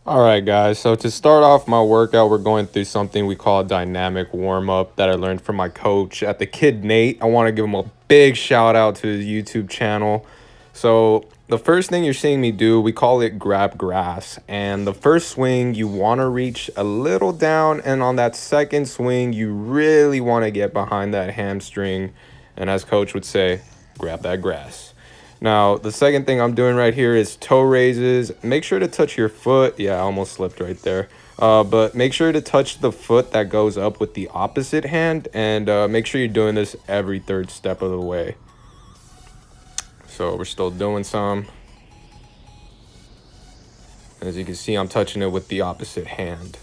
All right, guys. So to start off my workout, we're going through something we call a dynamic warm up that I learned from my coach at the Kid Nate. I want to give him a big shout out to his YouTube channel. So the first thing you're seeing me do, we call it grab grass. And the first swing, you want to reach a little down, and on that second swing, you really want to get behind that hamstring. And as coach would say, grab that grass. Now, the second thing I'm doing right here is toe raises. Make sure to touch your foot. Yeah, I almost slipped right there. But make sure to touch the foot that goes up with the opposite hand, and make sure you're doing this every third step of the way. So we're still doing some. As you can see, I'm touching it with the opposite hand,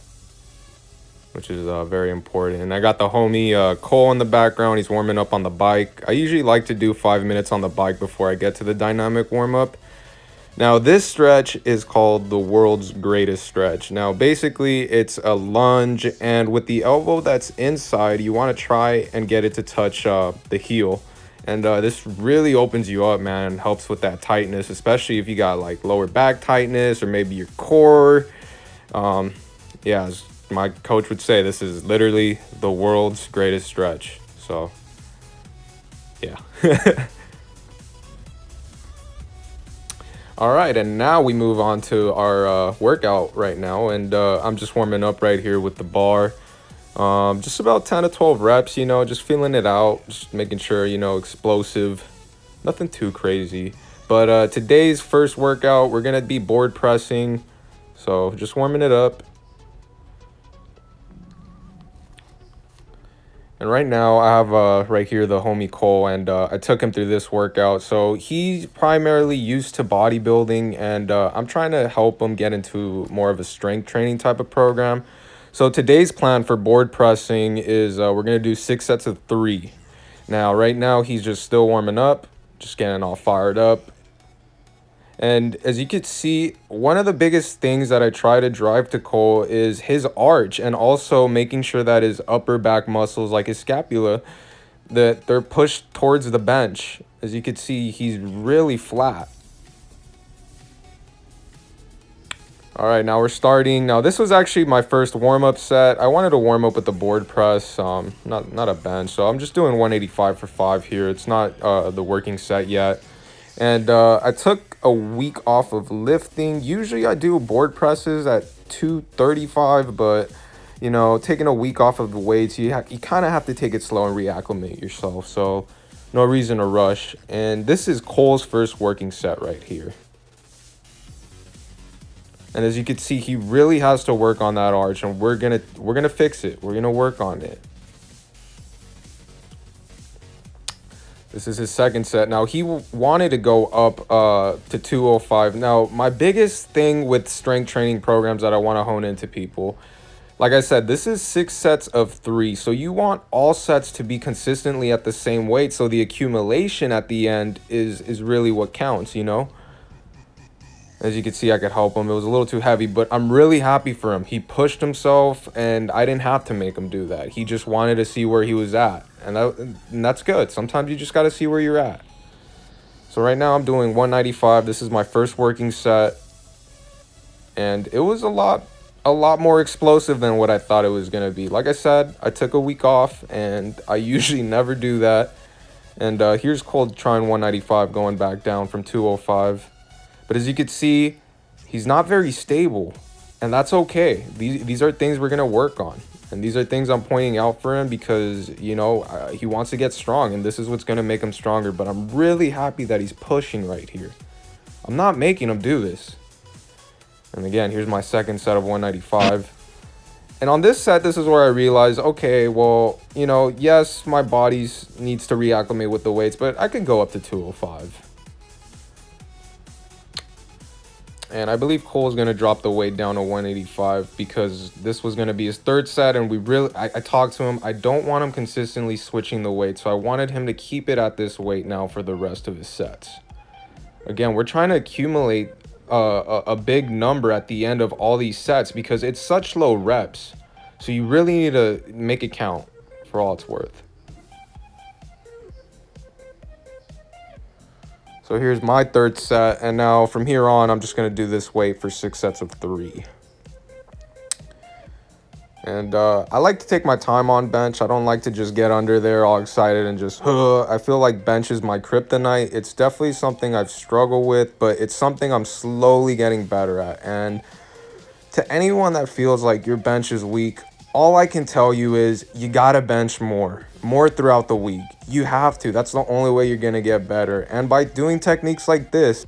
which is very important. And I got the homie Cole in the background. He's warming up on the bike. I usually like to do 5 minutes on the bike before I get to the dynamic warm-up. Now, this stretch is called the world's greatest stretch. Now, basically, it's a lunge, and with the elbow that's inside, you want to try and get it to touch the heel. And this really opens you up, man, and helps with that tightness, especially if you got like lower back tightness or maybe your core. Um, yeah, as my coach would say, this is literally the world's greatest stretch. So, yeah. All right, and now we move on to our workout right now, and I'm just warming up right here with the bar. Just about 10 to 12 reps, just feeling it out, just making sure, explosive, nothing too crazy. But today's first workout, we're gonna be board pressing, so just warming it up. And right now I have right here the homie Cole, and I took him through this workout. So he's primarily used to bodybuilding, and I'm trying to help him get into more of a strength training type of program. So today's plan for board pressing is we're gonna do 6 sets of 3. Now, right now he's just still warming up, just getting all fired up. And as you can see, one of the biggest things that I try to drive to Cole is his arch, and also making sure that his upper back muscles, like his scapula, that they're pushed towards the bench. As you can see, he's really flat. All right, now we're starting. Now this was actually my first warm-up set. I wanted to warm up with the board press, not a bench. So I'm just doing 185 for 5 here. It's not the working set yet. And I took a week off of lifting. Usually I do board presses at 235, but taking a week off of the weights, you kind of have to take it slow and reacclimate yourself. So no reason to rush. And this is Cole's first working set right here. And as you can see, he really has to work on that arch, and we're gonna fix it. We're gonna work on it. This is his second set. Now, he wanted to go up to 205. Now, my biggest thing with strength training programs that I want to hone into people, like I said, this is 6 sets of 3. So you want all sets to be consistently at the same weight. So the accumulation at the end is really what counts, As you can see, I could help him. It was a little too heavy, but I'm really happy for him. He pushed himself, and I didn't have to make him do that. He just wanted to see where he was at, and that's good. Sometimes you just got to see where you're at. So right now I'm doing 195. This is my first working set, and it was a lot more explosive than what I thought it was going to be. Like I said, I took a week off, and I usually never do that. And here's Cole trying 195, going back down from 205. But as you can see, he's not very stable, and that's okay. These are things we're going to work on, and these are things I'm pointing out for him because, he wants to get strong, and this is what's going to make him stronger. But I'm really happy that he's pushing right here. I'm not making him do this. And again, here's my second set of 195. And on this set, this is where I realized, okay, well, yes, my body needs to reacclimate with the weights, but I can go up to 205. And I believe Cole's going to drop the weight down to 185 because this was going to be his third set. And I talked to him. I don't want him consistently switching the weight. So I wanted him to keep it at this weight now for the rest of his sets. Again, we're trying to accumulate a big number at the end of all these sets because it's such low reps. So you really need to make it count for all it's worth. So here's my third set, and now from here on, I'm just going to do this weight for 6 sets of 3. And I like to take my time on bench. I don't like to just get under there all excited and just, I feel like bench is my kryptonite. It's definitely something I've struggled with, but it's something I'm slowly getting better at. And to anyone that feels like your bench is weak, all I can tell you is you gotta bench more throughout the week. You have to. That's the only way you're gonna get better. And by doing techniques like this,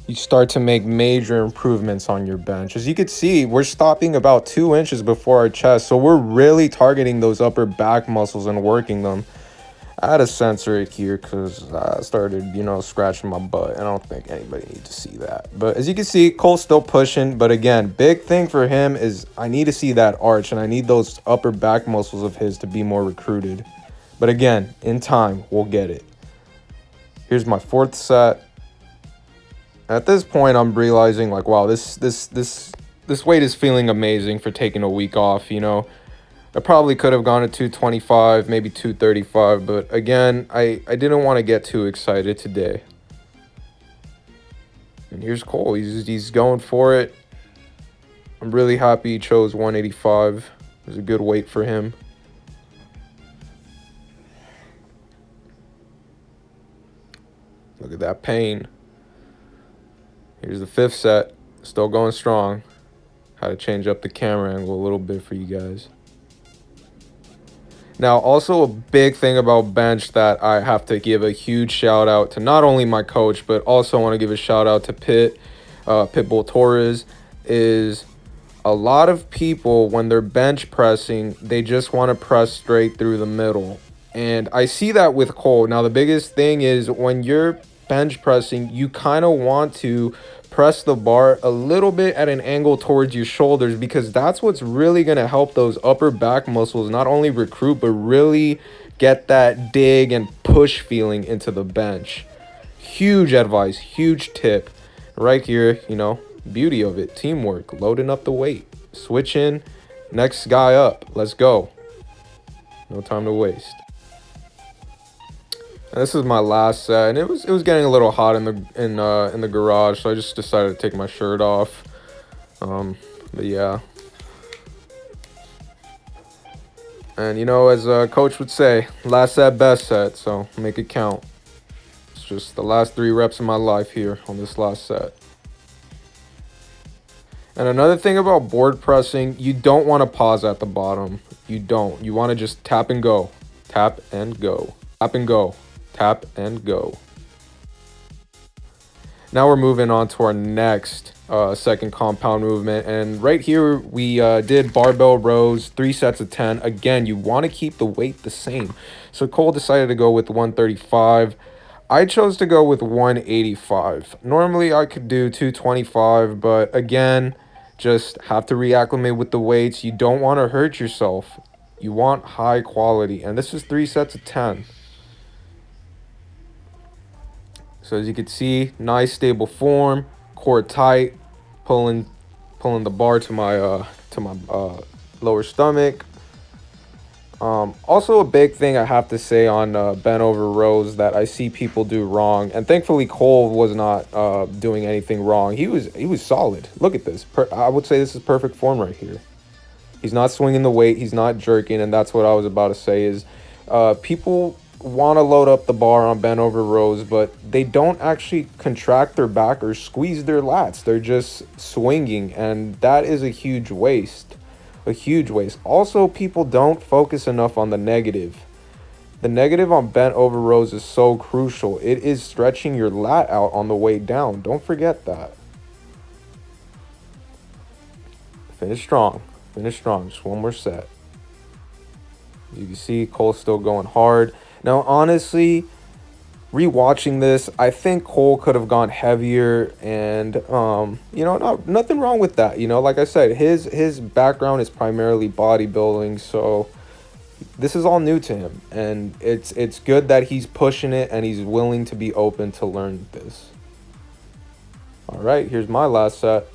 you start to make major improvements on your bench. As you can see, we're stopping about 2 inches before our chest, so we're really targeting those upper back muscles and working them. I had to censor it here because I started, scratching my butt. I don't think anybody needs to see that. But as you can see, Cole's still pushing. But again, big thing for him is I need to see that arch, and I need those upper back muscles of his to be more recruited. But again, in time, we'll get it. Here's my 4th set. At this point, I'm realizing like, wow, this weight is feeling amazing for taking a week off. I probably could have gone to 225, maybe 235, but again, I didn't want to get too excited today. And here's Cole. He's going for it. I'm really happy he chose 185. It was a good weight for him. Look at that pain. Here's the 5th set. Still going strong. Had to change up the camera angle a little bit for you guys. Now, also a big thing about bench that I have to give a huge shout out to not only my coach, but also want to give a shout out to Pitbull Torres, is a lot of people, when they're bench pressing, they just want to press straight through the middle. And I see that with Cole. Now, the biggest thing is when you're bench pressing, you kind of want to press the bar a little bit at an angle towards your shoulders, because that's what's really going to help those upper back muscles not only recruit, but really get that dig and push feeling into the bench. Huge advice, huge tip right here. Beauty of it, teamwork, loading up the weight, switch in, next guy up, let's go. No time to waste. And this is my last set, and it was getting a little hot in the garage, so I just decided to take my shirt off. But yeah. And as a coach would say, last set, best set, so make it count. It's just the last 3 reps of my life here on this last set. And another thing about board pressing, you don't want to pause at the bottom. You don't. You want to just tap and go. Tap and go. Tap and go. Tap and go. Now we're moving on to our next second compound movement. And right here, we did barbell rows, 3 sets of 10. Again, you want to keep the weight the same. So Cole decided to go with 135. I chose to go with 185. Normally, I could do 225, but again, just have to reacclimate with the weights. You don't want to hurt yourself. You want high quality. And this is 3 sets of 10. So as you can see, nice stable form, core tight, pulling the bar to my lower stomach. Also a big thing I have to say on bent over rows that I see people do wrong, and thankfully Cole was not doing anything wrong. He was solid. Look at this. I would say this is perfect form right here. He's not swinging the weight. He's not jerking, and that's what I was about to say is people want to load up the bar on bent over rows, but they don't actually contract their back or squeeze their lats. They're just swinging, and that is a huge waste. A huge waste. Also, people don't focus enough on the negative. The negative on bent over rows is so crucial. It is stretching your lat out on the way down. Don't forget that. Finish strong. Finish strong. Just one more set. You can see Cole's still going hard. Now, honestly, rewatching this, I think Cole could have gone heavier, and nothing wrong with that. Like I said, his background is primarily bodybuilding, so this is all new to him, and it's good that he's pushing it and he's willing to be open to learn this. All right, here's my last set.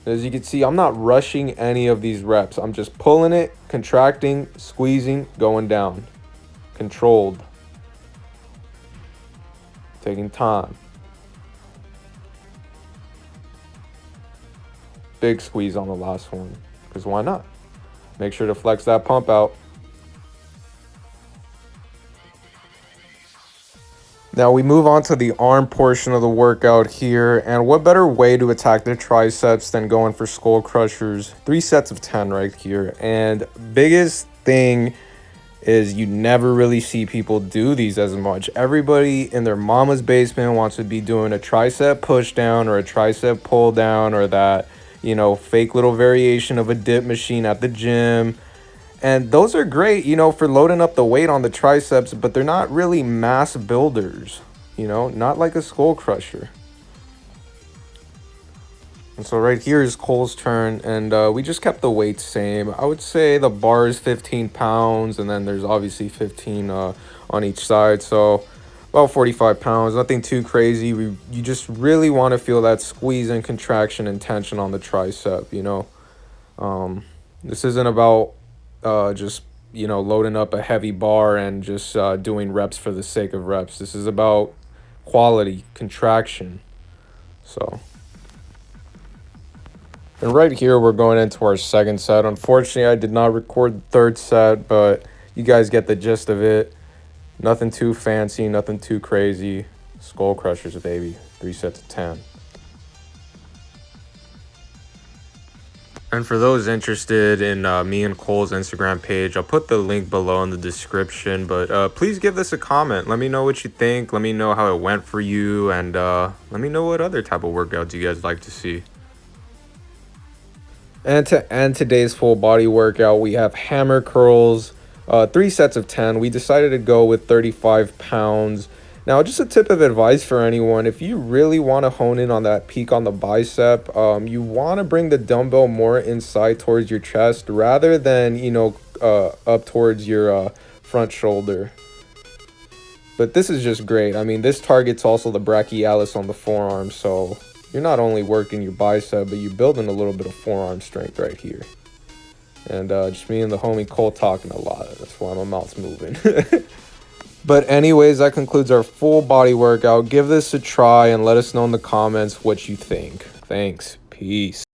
As you can see, I'm not rushing any of these reps. I'm just pulling it, contracting, squeezing, going down. Controlled. Taking time. big squeeze on the last one, because why not? Make sure to flex that pump out. Now we move on to the arm portion of the workout here, and what better way to attack the triceps than going for skull crushers? 3 sets of 10 right here. And biggest thing is you never really see people do these as much. Everybody in their mama's basement wants to be doing a tricep push down or a tricep pull down, or that, you know, fake little variation of a dip machine at the gym. And those are great, you know, for loading up the weight on the triceps, but they're not really mass builders, you know, not like a skull crusher. And so right here is Cole's turn, and we just kept the weight same. I would say the bar is 15 pounds, and then there's obviously 15 on each side, so about 45 pounds. Nothing too crazy. You just really want to feel that squeeze and contraction and tension on the tricep, you know. This isn't about just, you know, loading up a heavy bar and just doing reps for the sake of reps. This is about quality, contraction. So... And right here, we're going into our second set. Unfortunately, I did not record the third set, but you guys get the gist of it. Nothing too fancy, nothing too crazy. Skull crushers, baby. 3 sets of 10. And for those interested in me and Cole's Instagram page, I'll put the link below in the description. But please give this a comment. Let me know what you think. Let me know how it went for you. And let me know what other type of workouts you guys like to see. And to end today's full body workout, we have hammer curls, 3 sets of 10. We decided to go with 35 pounds. Now, just a tip of advice for anyone, if you really want to hone in on that peak on the bicep, you want to bring the dumbbell more inside towards your chest rather than, you know, up towards your front shoulder. But this is just great. I mean, this targets also the brachialis on the forearm, so you're not only working your bicep, but you're building a little bit of forearm strength right here. And just me and the homie Cole talking a lot. That's why my mouth's moving. But anyways, that concludes our full body workout. Give this a try and let us know in the comments what you think. Thanks. Peace.